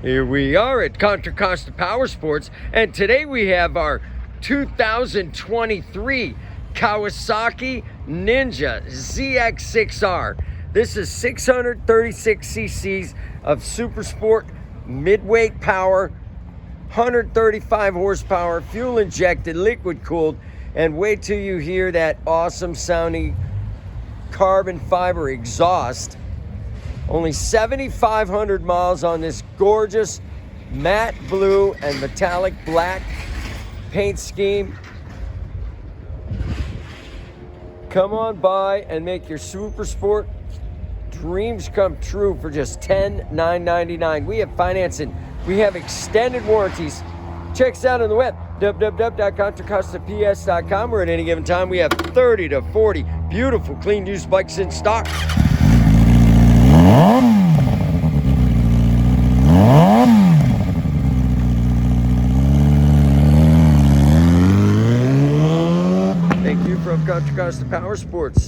Here we are at Contra Costa Powersports, and today we have our 2023 Kawasaki Ninja ZX6R. This is 636 cc's of supersport midweight power, 135 horsepower, fuel injected, liquid cooled, and wait till you hear that awesome sounding carbon fiber exhaust. Only 7,500 miles on this gorgeous matte blue and metallic black paint scheme. Come on by and make your super sport dreams come true for just $10,999. We have financing. We have extended warranties. Check us out on the web, www.contracostaps.com, where at any given time we have 30 to 40 beautiful clean used bikes in stock. Thank you from Contra Costa Powersports.